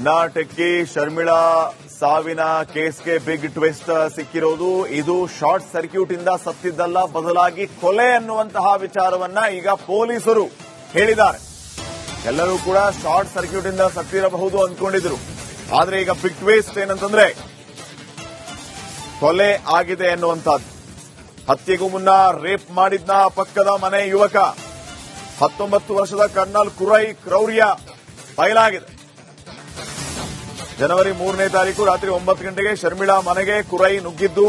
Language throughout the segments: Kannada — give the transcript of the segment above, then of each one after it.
ಕರ್ನಾಟಕಕ್ಕೆ ಶರ್ಮಿಳಾ ಸಾವಿನ ಕೇಸ್ಗೆ ಬಿಗ್ ಟ್ವಿಸ್ಟ್ ಸಿಕ್ಕಿರೋದು. ಇದು ಶಾರ್ಟ್ ಸರ್ಕ್ಯೂಟ್ ಇಂದ ಸತ್ತಿದ್ದಲ್ಲ, ಬದಲಾಗಿ ಕೊಲೆ ಅನ್ನುವಂತಹ ವಿಚಾರವನ್ನ ಈಗ ಪೊಲೀಸರು ಹೇಳಿದ್ದಾರೆ. ಎಲ್ಲರೂ ಕೂಡ ಶಾರ್ಟ್ ಸರ್ಕ್ಯೂಟ್ ಇಂದ ಸತ್ತಿರಬಹುದು ಅಂದ್ಕೊಂಡಿದ್ರು. ಆದ್ರೆ ಈಗ ಬಿಗ್ ಟ್ವಿಸ್ಟ್ ಏನಂತಂದ್ರೆ ಕೊಲೆ ಆಗಿದೆ ಎನ್ನುವಂತಹದ್ದು. ಹತ್ಯೆಗೂ ಮುನ್ನ ರೇಪ್ ಮಾಡಿದ್ನ ಪಕ್ಕದ ಮನೆ ಯುವಕ 19 ವರ್ಷದ ಕರ್ನಲ್ ಕುರೈ ಕ್ರೌರ್ಯ ಬಯಲಾಗಿದೆ. ಜನವರಿ 3ನೇ ತಾರೀಕು ರಾತ್ರಿ 9 ಗಂಟೆಗೆ ಶರ್ಮಿಳಾ ಮನೆಗೆ ಕುರೈ ನುಗ್ಗಿದ್ದು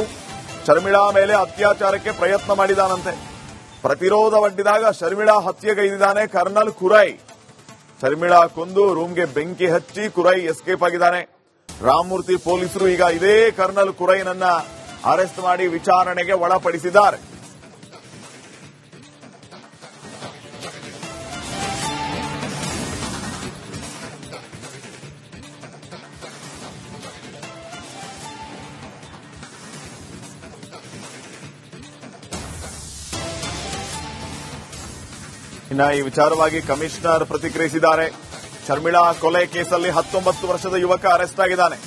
ಶರ್ಮಿಳಾ ಮೇಲೆ ಅತ್ಯಾಚಾರಕ್ಕೆ ಪ್ರಯತ್ನ ಮಾಡಿದಾನಂತೆ. ಪ್ರತಿರೋಧವೊಡ್ಡಿದಾಗ ಶರ್ಮಿಳಾ ಹತ್ಯೆಗೈದಿದ್ದಾನೆ ಕರ್ನಲ್ ಕುರೈ. ಶರ್ಮಿಳಾ ಕೊಂದು ರೂಮ್ಗೆ ಬೆಂಕಿ ಹಚ್ಚಿ ಕುರೈ ಎಸ್ಕೇಪ್ ಆಗಿದ್ದಾನೆ. ರಾಮಮೂರ್ತಿ ಪೊಲೀಸರು ಈಗ ಇದೇ ಕರ್ನಲ್ ಕುರೈನನ್ನ ಅರೆಸ್ಟ್ ಮಾಡಿ ವಿಚಾರಣೆಗೆ ಒಳಪಡಿಸಿದ್ದಾರೆ. ಇನ್ನು ಈ ವಿಚಾರವಾಗಿ ಕಮಿಷನರ್ ಪ್ರತಿಕ್ರಿಯಿಸಿದ್ದಾರೆ. ಶರ್ಮಿಳಾ ಕೊಲೆ ಕೇಸಲ್ಲಿ 19 ವರ್ಷದ ಯುವಕ ಅರೆಸ್ಟ್ ಆಗಿದ್ದಾನೆ.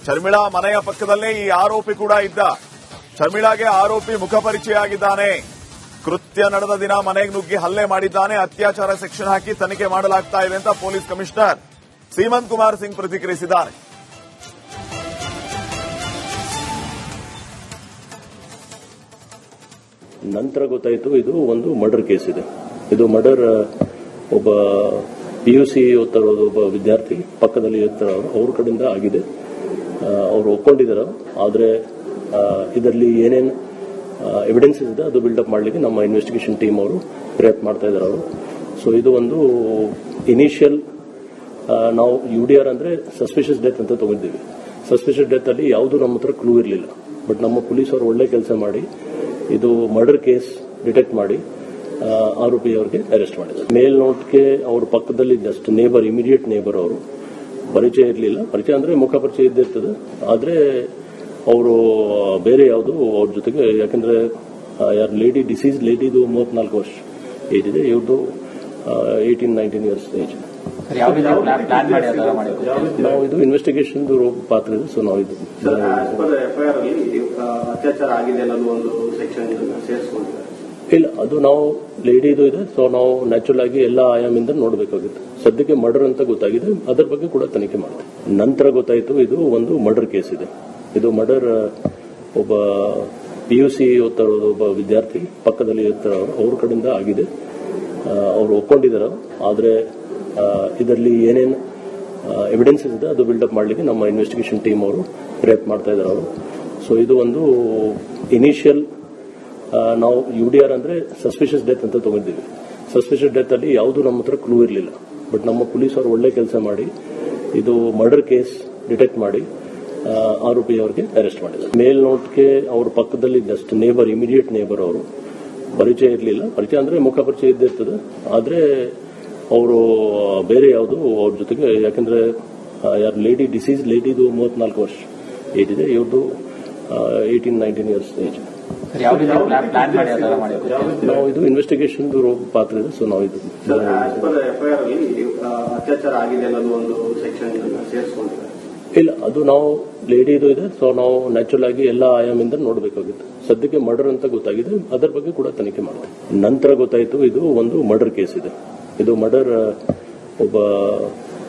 ಶರ್ಮಿಳಾ ಮನೆಯ ಪಕ್ಕದಲ್ಲೇ ಈ ಆರೋಪಿ ಕೂಡ ಇದ್ದ. ಶರ್ಮಿಳಾಗೆ ಆರೋಪಿ ಮುಖಪರಿಚಯ ಆಗಿದ್ದಾನೆ. ಕೃತ್ಯ ನಡೆದ ದಿನ ಮನೆಗೆ ನುಗ್ಗಿ ಹಲ್ಲೆ ಮಾಡಿದ್ದಾನೆ. ಅತ್ಯಾಚಾರ ಸೆಕ್ಷನ್ ಹಾಕಿ ತನಿಖೆ ಮಾಡಲಾಗ್ತಾ ಇದೆ ಅಂತ ಪೊಲೀಸ್ ಕಮಿಷನರ್ ಸೀಮಂತ್ ಕುಮಾರ್ ಸಿಂಗ್ ಪ್ರತಿಕ್ರಿಯಿಸಿದ್ದಾರೆ. ನಂತರ ಗೊತ್ತಾಯಿತು ಇದು ಒಂದು ಮರ್ಡರ್ ಕೇಸ್ ಇದೆ. ಇದು ಮರ್ಡರ್ ಒಬ್ಬ PUC ಓದ್ತಾ ಇರೋದು ಒಬ್ಬ ವಿದ್ಯಾರ್ಥಿ ಪಕ್ಕದಲ್ಲಿ ಇರ್ತಾರವರು ಅವ್ರ ಕಡೆಯಿಂದ ಆಗಿದೆ. ಅವರು ಒಪ್ಕೊಂಡಿದ್ದಾರೆ. ಆದರೆ ಇದರಲ್ಲಿ ಏನೇನು ಎವಿಡೆನ್ಸಸ್ ಇದೆ ಅದು ಬಿಲ್ಡಪ್ ಮಾಡಲಿಕ್ಕೆ ನಮ್ಮ ಇನ್ವೆಸ್ಟಿಗೇಷನ್ ಟೀಮ್ ಅವರು ಪ್ರಯತ್ನ ಮಾಡ್ತಾ ಇದ್ದಾರೆ ಅವರು. ಸೊ ಇದು ಒಂದು ಇನಿಷಿಯಲ್ ನಾವು UDR ಅಂದ್ರೆ ಸಸ್ಪಿಷಿಯಸ್ ಡೆತ್ ಅಂತ ತಗೊಂಡಿದ್ದೀವಿ. ಸಸ್ಪಿಷಿಯಸ್ ಡೆತ್ ಅಲ್ಲಿ ಯಾವುದು ನಮ್ಮ ಹತ್ರ ಕ್ಲೂ ಇರಲಿಲ್ಲ. ಬಟ್ ನಮ್ಮ ಪೊಲೀಸ್ ಅವರು ಒಳ್ಳೆ ಕೆಲಸ ಮಾಡಿ ಇದು ಮರ್ಡರ್ ಕೇಸ್ ಡಿಟೆಕ್ಟ್ ಮಾಡಿ ಆರೋಪಿ ಅವರಿಗೆ ಅರೆಸ್ಟ್ ಮಾಡಿದ್ದಾರೆ. ಮೇಲ್ನೋಟ್ಗೆ ಅವ್ರ ಪಕ್ಕದಲ್ಲಿ ಜಸ್ಟ್ ನೇಬರ್, ಇಮಿಡಿಯೇಟ್ ನೇಬರ್ ಅವರು. ಪರಿಚಯ ಇರಲಿಲ್ಲ. ಪರಿಚಯ ಅಂದ್ರೆ ಮುಖ ಪರಿಚಯ ಇದ್ದಿರ್ತದೆ. ಆದ್ರೆ ಅವರು ಬೇರೆ ಯಾವುದು ಅವ್ರ ಜೊತೆಗೆ, ಯಾಕಂದ್ರೆ ಯಾರು ಲೇಡಿ ಡಿಸೀಸ್ ಲೇಡಿದು 34 ವರ್ಷ ಏಜ್ ಇದೆ, ಇವ್ರದ್ದು 18-19 ಇಯರ್ಸ್ ಏಜ್. ನಾವು ಇದು ಇನ್ವೆಸ್ಟಿಗೇಷನ್ ಪಾತ್ರ ಇದೆ. ಸೊ ನಾವು ಇದು ಅತ್ಯಾಚಾರ ಆಗಿದೆ ಅನ್ನೋದು ಒಂದು ಸೆಕ್ಷನ್ ಸೇರಿಸಿಕೊಂಡಿದ್ದಾರೆ. ಇಲ್ಲ, ಅದು ನಾವು ಲೇಡಿದು ಇದೆ. ಸೊ ನಾವು ನ್ಯಾಚುರಲ್ ಆಗಿ ಎಲ್ಲ ಆಯಾಮಿಂದ ನೋಡಬೇಕಾಗುತ್ತೆ. ಸದ್ಯಕ್ಕೆ ಮರ್ಡರ್ ಅಂತ ಗೊತ್ತಾಗಿದೆ. ಅದರ ಬಗ್ಗೆ ಕೂಡ ತನಿಖೆ ಮಾಡ್ತೀವಿ. ನಂತರ ಗೊತ್ತಾಯಿತು ಇದು ಒಂದು ಮರ್ಡರ್ ಕೇಸ್ ಇದೆ. ಇದು ಮರ್ಡರ್ ಒಬ್ಬ PUC ಓದ್ತಾ ಇರೋದು ಒಬ್ಬ ವಿದ್ಯಾರ್ಥಿ ಪಕ್ಕದಲ್ಲಿ ಇರ್ತಾರವರು ಅವ್ರ ಕಡೆಯಿಂದ ಆಗಿದೆ. ಅವರು ಒಪ್ಕೊಂಡಿದ್ದಾರೆ. ಆದರೆ ಇದರಲ್ಲಿ ಏನೇನು ಎವಿಡೆನ್ಸಸ್ ಇದೆ ಅದು ಬಿಲ್ಡಪ್ ಮಾಡಲಿಕ್ಕೆ ನಮ್ಮ ಇನ್ವೆಸ್ಟಿಗೇಷನ್ ಟೀಮ್ ಅವರು ಪ್ರಯತ್ನ ಮಾಡ್ತಾ ಇದ್ದಾರೆ ಅವರು. ಸೊ ಇದು ಒಂದು ಇನಿಷಿಯಲ್ ನಾವು UDR ಅಂದ್ರೆ ಸಸ್ಪಿಷಿಯಸ್ ಡೆತ್ ಅಂತ ತಗೊಂಡಿದ್ದೀವಿ. ಸಸ್ಪಿಷಿಯಸ್ ಡೆತ್ ಅಲ್ಲಿ ಯಾವುದು ನಮ್ಮ ಹತ್ರ ಕ್ಲೂ ಇರಲಿಲ್ಲ. ಬಟ್ ನಮ್ಮ ಪೊಲೀಸ್ ಅವರು ಒಳ್ಳೆ ಕೆಲಸ ಮಾಡಿ ಇದು ಮರ್ಡರ್ ಕೇಸ್ ಡಿಟೆಕ್ಟ್ ಮಾಡಿ ಆರೋಪಿ ಅವರಿಗೆ ಅರೆಸ್ಟ್ ಮಾಡಿದ್ದಾರೆ. ಮೇಲ್ನೋಟ್ಗೆ ಅವ್ರ ಪಕ್ಕದಲ್ಲಿ ಜಸ್ಟ್ ನೇಬರ್, ಇಮಿಡಿಯೇಟ್ ನೇಬರ್ ಅವರು. ಪರಿಚಯ ಇರಲಿಲ್ಲ. ಪರಿಚಯ ಅಂದ್ರೆ ಮುಖ ಪರಿಚಯ ಇದ್ದಿರ್ತದೆ. ಆದ್ರೆ ಅವರು ಬೇರೆ ಯಾವುದು ಅವ್ರ ಜೊತೆಗೆ, ಯಾಕಂದ್ರೆ ಯಾರು ಲೇಡಿ ಡಿಸೀಸ್ ಲೇಡಿದು 34 ವರ್ಷ ಏಜ್ ಇದೆ, ಇವ್ರದ್ದು 18-19 ಇಯರ್ಸ್ ಏಜ್. ನಾವು ಇದು ಇನ್ವೆಸ್ಟಿಗೇಷನ್ ಪಾತ್ರ ಇದೆ. ಸೊ ನಾವು ಇದು FIR ಅಲ್ಲಿ ಅತ್ಯಾಚಾರ ಆಗಿದೆ ಅನ್ನೋದು ಒಂದು ಸೆಕ್ಷನ್ ಸೇರಿಸಿಕೊಂಡಿದ್ದಾರೆ. ಇಲ್ಲ, ಅದು ನಾವು ಲೇಡಿದು ಇದೆ. ಸೊ ನಾವು ನ್ಯಾಚುರಲ್ ಆಗಿ ಎಲ್ಲ ಆಯಾಮಿಂದ ನೋಡಬೇಕಾಗುತ್ತೆ. ಸದ್ಯಕ್ಕೆ ಮರ್ಡರ್ ಅಂತ ಗೊತ್ತಾಗಿದೆ. ಅದರ ಬಗ್ಗೆ ಕೂಡ ತನಿಖೆ ಮಾಡ್ತೀವಿ. ನಂತರ ಗೊತ್ತಾಯಿತು ಇದು ಒಂದು ಮರ್ಡರ್ ಕೇಸ್ ಇದೆ. ಇದು ಮರ್ಡರ್ ಒಬ್ಬ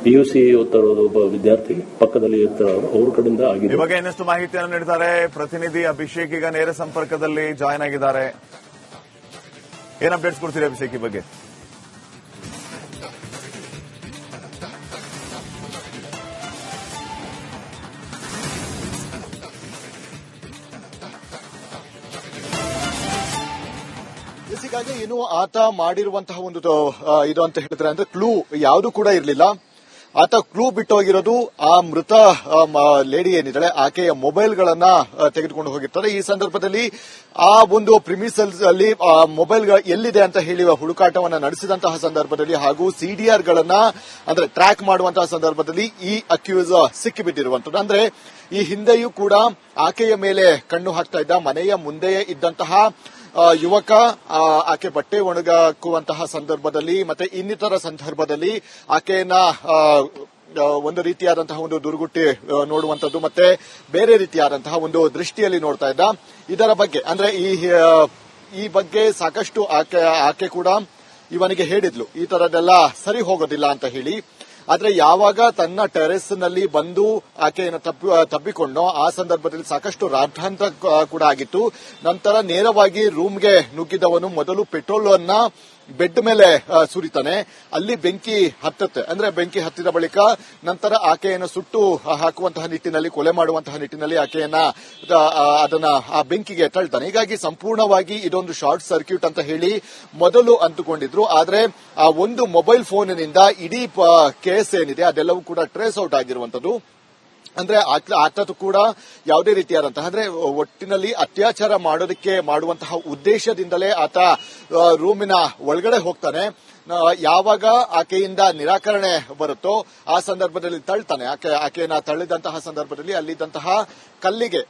PUC ಓದ್ತಾ ಇರೋದು ಒಬ್ಬ ವಿದ್ಯಾರ್ಥಿ ಪಕ್ಕದಲ್ಲಿ ಇರ್ತಾರವರು ಅವ್ರ ಕಡೆಯಿಂದ ಆಗಿದೆ. ಈ ಬಗ್ಗೆ ಇನ್ನಷ್ಟು ಮಾಹಿತಿಯನ್ನು ನೀಡಿದ್ದಾರೆ ಪ್ರತಿನಿಧಿ ಅಭಿಷೇಕ್. ಈಗ ನೇರ ಸಂಪರ್ಕದಲ್ಲಿ ಜಾಯ್ನ್ ಆಗಿದ್ದಾರೆ. ಏನ್ ಅಪ್ಡೇಟ್ಸ್ ಕೊಡ್ತೀರಿ ಅಭಿಷೇಕ್ ಈ ಬಗ್ಗೆ? ಹೀಗಾಗಿ ಏನು ಆತ ಮಾಡಿರುವಂತಹ ಒಂದು ಇದು ಅಂತ ಹೇಳಿದ್ರೆ ಅಂದ್ರೆ ಕ್ಲೂ ಯಾವುದು ಕೂಡ ಇರಲಿಲ್ಲ. ಆತ ಕ್ಲೂ ಬಿಟ್ಟೋಗಿರೋದು ಆ ಮೃತ ಲೇಡಿ ಏನಿದ್ದಾಳೆ ಆಕೆಯ ಮೊಬೈಲ್ಗಳನ್ನ ತೆಗೆದುಕೊಂಡು ಹೋಗಿರ್ತಾರೆ. ಈ ಸಂದರ್ಭದಲ್ಲಿ ಆ ಒಂದು ಪ್ರಿಮಿಸಲ್ಸ್ ಅಲ್ಲಿ ಮೊಬೈಲ್ಗಳು ಎಲ್ಲಿದೆ ಅಂತ ಹೇಳಿ ಹುಡುಕಾಟವನ್ನ ನಡೆಸಿದಂತಹ ಸಂದರ್ಭದಲ್ಲಿ ಹಾಗೂ CDR ಗಳನ್ನ ಅಂದ್ರೆ ಟ್ರ್ಯಾಕ್ ಮಾಡುವಂತಹ ಸಂದರ್ಭದಲ್ಲಿ ಈ ಅಕ್ಯೂಸ್ ಸಿಕ್ಕಿಬಿಟ್ಟಿರುವಂತದ್ದು. ಅಂದ್ರೆ ಈ ಹಿಂದೆಯೂ ಕೂಡ ಆಕೆಯ ಮೇಲೆ ಕಣ್ಣು ಹಾಕ್ತಾ ಇದ್ದ ಮನೆಯ ಮುಂದೆಯೇ ಇದ್ದಂತಹ ಯುವಕ ಆಕೆ ಬಟ್ಟೆ ಒಣಗಾಕುವಂತಹ ಸಂದರ್ಭದಲ್ಲಿ ಮತ್ತೆ ಇನ್ನಿತರ ಸಂದರ್ಭದಲ್ಲಿ ಆಕೆಯನ್ನ ಒಂದು ರೀತಿಯಾದಂತಹ ಒಂದು ದುರ್ಗುಟ್ಟಿ ನೋಡುವಂತದ್ದು ಮತ್ತೆ ಬೇರೆ ರೀತಿಯಾದಂತಹ ಒಂದು ದೃಷ್ಟಿಯಲ್ಲಿ ನೋಡ್ತಾ ಇದ್ದ. ಇದರ ಬಗ್ಗೆ ಅಂದ್ರೆ ಈ ಬಗ್ಗೆ ಸಾಕಷ್ಟು ಆಕೆ ಕೂಡ ಇವನಿಗೆ ಹೇಳಿದ್ಲು ಈ ತರದೆಲ್ಲ ಸರಿ ಹೋಗೋದಿಲ್ಲ ಅಂತ ಹೇಳಿ. ಆದ್ರೆ ಯಾವಾಗ ತನ್ನ ಟೆರೆಸ್ ನಲ್ಲಿ ಬಂದು ಆಕೆಯನ್ನು ತಬ್ಬಿಕೊಂಡೋ ಆ ಸಂದರ್ಭದಲ್ಲಿ ಸಾಕಷ್ಟು ರಾದ್ಧಾಂತ ಕೂಡ ಆಗಿತ್ತು. ನಂತರ ನೇರವಾಗಿ ರೂಮ್ಗೆ ನುಗ್ಗಿದವನು ಮೊದಲು ಪೆಟ್ರೋಲ್ ಅನ್ನ ಬೆಡ್ ಮೇಲೆ ಸುರಿತಾನೆ. ಅಲ್ಲಿ ಬೆಂಕಿ ಹತ್ತುತ್ತೆ. ಅಂದ್ರೆ ಬೆಂಕಿ ಹತ್ತಿದ ಬಳಿಕ ನಂತರ ಆಕೆಯನ್ನು ಸುಟ್ಟು ಹಾಕುವಂತಹ ನಿಟ್ಟಿನಲ್ಲಿ, ಕೊಲೆ ಮಾಡುವಂತಹ ನಿಟ್ಟಿನಲ್ಲಿ ಆಕೆಯನ್ನ ಅದನ್ನ ಆ ಬೆಂಕಿಗೆ ತಳ್ತಾನೆ. ಹೀಗಾಗಿ ಸಂಪೂರ್ಣವಾಗಿ ಇದೊಂದು ಶಾರ್ಟ್ ಸರ್ಕ್ಯೂಟ್ ಅಂತ ಹೇಳಿ ಮೊದಲು ಅಂದುಕೊಂಡಿದ್ರು. ಆದ್ರೆ ಆ ಒಂದು ಮೊಬೈಲ್ ಫೋನಿನಿಂದ ಇಡೀ ಕೇಸ್ ಏನಿದೆ ಅದೆಲ್ಲವೂ ಕೂಡ ಟ್ರೇಸ್ ಔಟ್ ಆಗಿರುವಂತದ್ದು. ಅಂದ್ರೆ ಆತದು ಕೂಡ ಯಾವುದೇ ರೀತಿಯಾದಂತಹ ಅಂದ್ರೆ ಒಟ್ಟಿನಲ್ಲಿ ಅತ್ಯಾಚಾರ ಮಾಡುವಂತಹ ಉದ್ದೇಶದಿಂದಲೇ ಆತ ರೂಮಿನ ಒಳಗಡೆ ಹೋಗ್ತಾನೆ. ಯಾವಾಗ ಆಕೆಯಿಂದ ನಿರಾಕರಣೆ ಬರುತ್ತೋ ಆ ಸಂದರ್ಭದಲ್ಲಿ ತಳ್ತಾನೆ. ಆಕೆಯನ್ನ ತಳ್ಳಿದಂತಹ ಸಂದರ್ಭದಲ್ಲಿ ಅಲ್ಲಿದ್ದಂತಹ ಕಲ್ಲಿಗೆ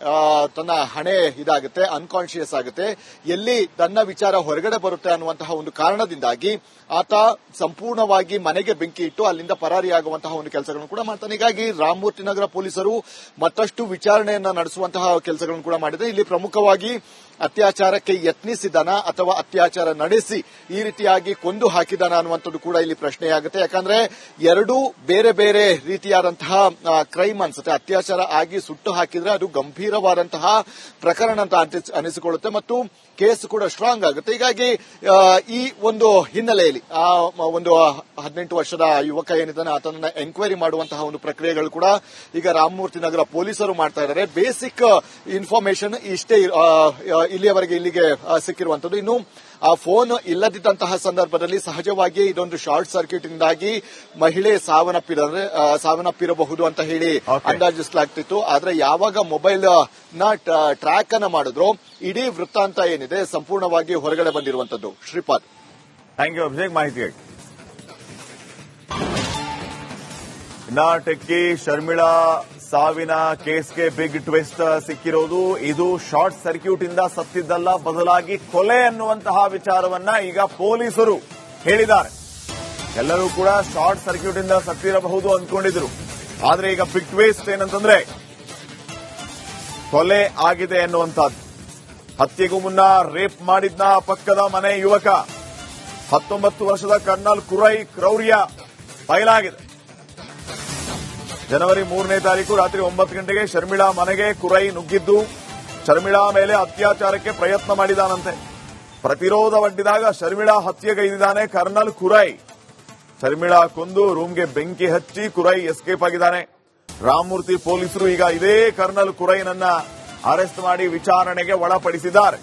ತನ್ನ ಹಣೆ ಇದಾಗುತ್ತೆ, ಅನ್ಕಾನ್ಶಿಯಸ್ ಆಗುತ್ತೆ. ಎಲ್ಲಿ ತನ್ನ ವಿಚಾರ ಹೊರಗಡೆ ಬರುತ್ತೆ ಅನ್ನುವಂತಹ ಒಂದು ಕಾರಣದಿಂದಾಗಿ ಆತ ಸಂಪೂರ್ಣವಾಗಿ ಮನೆಗೆ ಬೆಂಕಿ ಇಟ್ಟು ಅಲ್ಲಿಂದ ಪರಾರಿಯಾಗುವಂತಹ ಒಂದು ಕೆಲಸಗಳನ್ನು ಕೂಡ ಮಾಡ್ತಾನೆ. ಹೀಗಾಗಿ ರಾಮಮೂರ್ತಿ ನಗರ ಪೊಲೀಸರು ಮತ್ತಷ್ಟು ವಿಚಾರಣೆಯನ್ನ ನಡೆಸುವಂತಹ ಕೆಲಸಗಳನ್ನು ಕೂಡ ಮಾಡಿದೆ. ಇಲ್ಲಿ ಪ್ರಮುಖವಾಗಿ ಅತ್ಯಾಚಾರಕ್ಕೆ ಯತ್ನಿಸಿದನ ಅಥವಾ ಅತ್ಯಾಚಾರ ನಡೆಸಿ ಈ ರೀತಿಯಾಗಿ ಕೊಂದು ಹಾಕಿದನ ಅನ್ನುವಂಥದ್ದು ಕೂಡ ಇಲ್ಲಿ ಪ್ರಶ್ನೆಯಾಗುತ್ತೆ. ಯಾಕಂದ್ರೆ ಎರಡೂ ಬೇರೆ ಬೇರೆ ರೀತಿಯಾದಂತಹ ಕ್ರೈಮ್ ಅನ್ಸುತ್ತೆ. ಅತ್ಯಾಚಾರ ಆಗಿ ಸುಟ್ಟು ಹಾಕಿದ್ರೆ ಅದು ಗಂಭೀರವಾದಂತಹ ಪ್ರಕರಣ ಅಂತ ಅನಿಸಿಕೊಳ್ಳುತ್ತೆ ಮತ್ತು ಕೇಸ್ ಕೂಡ ಸ್ಟ್ರಾಂಗ್ ಆಗುತ್ತೆ. ಹೀಗಾಗಿ ಈ ಒಂದು ಹಿನ್ನೆಲೆಯಲ್ಲಿ ಆ ಒಂದು 18 ವರ್ಷದ ಯುವಕ ಏನಿದ್ದಾನೆ ಆತನನ್ನ ಎನ್ಕ್ವೈರಿ ಮಾಡುವಂತಹ ಒಂದು ಪ್ರಕ್ರಿಯೆಗಳು ಕೂಡ ಈಗ ರಾಮಮೂರ್ತಿ ನಗರ ಪೊಲೀಸರು ಮಾಡ್ತಾ ಇದ್ದಾರೆ. ಬೇಸಿಕ್ ಇನ್ಫಾರ್ಮೇಶನ್ ಇಷ್ಟೇ ಇಲ್ಲಿಯವರೆಗೆ ಇಲ್ಲಿಗೆ ಸಿಕ್ಕಿರುವಂತದ್ದು. ಇನ್ನು ಆ ಫೋನ್ ಇಲ್ಲದಿದ್ದಂತಹ ಸಂದರ್ಭದಲ್ಲಿ ಸಹಜವಾಗಿ ಇದೊಂದು ಶಾರ್ಟ್ ಸರ್ಕ್ಯೂಟ್ ಇಂದಾಗಿ ಮಹಿಳೆ ಸಾವನ್ನಪ್ಪಿರಬಹುದು ಅಂತ ಹೇಳಿ ಅಂದಾಜಿಸಲಾಗ್ತಿತ್ತು. ಆದ್ರೆ ಯಾವಾಗ ಮೊಬೈಲ್ ನ ಟ್ರ್ಯಾಕ್ ಅನ್ನ ಮಾಡಿದ್ರು ಇಡೀ ವೃತ್ತಾಂತ ಏನಿದೆ ಸಂಪೂರ್ಣವಾಗಿ ಹೊರಗಡೆ ಬಂದಿರುವಂತದ್ದು. ಶ್ರೀಪಾದ್, ಥ್ಯಾಂಕ್ ಯು ಅಭಿಷೇಕ್ ಮಾಹಿತಿಗಾಗಿ. ಟೆಕ್ಕಿ ಶರ್ಮಿಳಾ ಸಾವಿನ ಕೇಸ್ಗೆ ಬಿಗ್ ಟ್ವಿಸ್ಟ್ ಸಿಕ್ಕಿರೋದು. ಇದು ಶಾರ್ಟ್ ಸರ್ಕ್ಯೂಟ್ ಇಂದ ಸತ್ತಿದ್ದಲ್ಲ, ಬದಲಾಗಿ ಕೊಲೆ ಅನ್ನುವಂತಹ ವಿಚಾರವನ್ನ ಈಗ ಪೊಲೀಸರು ಹೇಳಿದ್ದಾರೆ. ಎಲ್ಲರೂ ಕೂಡ ಶಾರ್ಟ್ ಸರ್ಕ್ಯೂಟ್ ಇಂದ ಸತ್ತಿರಬಹುದು ಅಂದ್ಕೊಂಡಿದ್ರು. ಆದ್ರೆ ಈಗ ಬಿಗ್ ಟ್ವಿಸ್ಟ್ ಏನಂತಂದ್ರೆ ಕೊಲೆ ಆಗಿದೆ ಎನ್ನುವಂತಹದ್ದು. ಹತ್ಯೆಗೂ ಮುನ್ನ ರೇಪ್ ಮಾಡಿದ್ನ ಪಕ್ಕದ ಮನೆ ಯುವಕ 19 ವರ್ಷದ ಕರ್ನಲ್ ಕುರೈ ಕ್ರೌರ್ಯ ಬಯಲಾಗಿದೆ. ಜನವರಿ 3ನೇ ತಾರೀಕು ರಾತ್ರಿ 9 ಗಂಟೆಗೆ ಶರ್ಮಿಳಾ ಮನೆಗೆ ಕುರೈ ನುಗ್ಗಿದ್ದು ಶರ್ಮಿಳಾ ಮೇಲೆ ಅತ್ಯಾಚಾರಕ್ಕೆ ಪ್ರಯತ್ನ ಮಾಡಿದಾನಂತೆ. ಪ್ರತಿರೋಧ ಒಡ್ಡಿದಾಗ ಶರ್ಮಿಳಾ ಹತ್ಯೆಗೈದಿದ್ದಾನೆ ಕರ್ನಲ್ ಕುರೈ. ಶರ್ಮಿಳಾ ಕೊಂದು ರೂಮ್ಗೆ ಬೆಂಕಿ ಹಚ್ಚಿ ಕುರೈ ಎಸ್ಕೇಪ್ ಆಗಿದ್ದಾನೆ. ರಾಮಮೂರ್ತಿ ಪೊಲೀಸರು ಈಗ ಇದೇ ಕರ್ನಲ್ ಕುರೈನನ್ನ ಅರೆಸ್ಟ್ ಮಾಡಿ ವಿಚಾರಣೆಗೆ ಒಳಪಡಿಸಿದ್ದಾರೆ.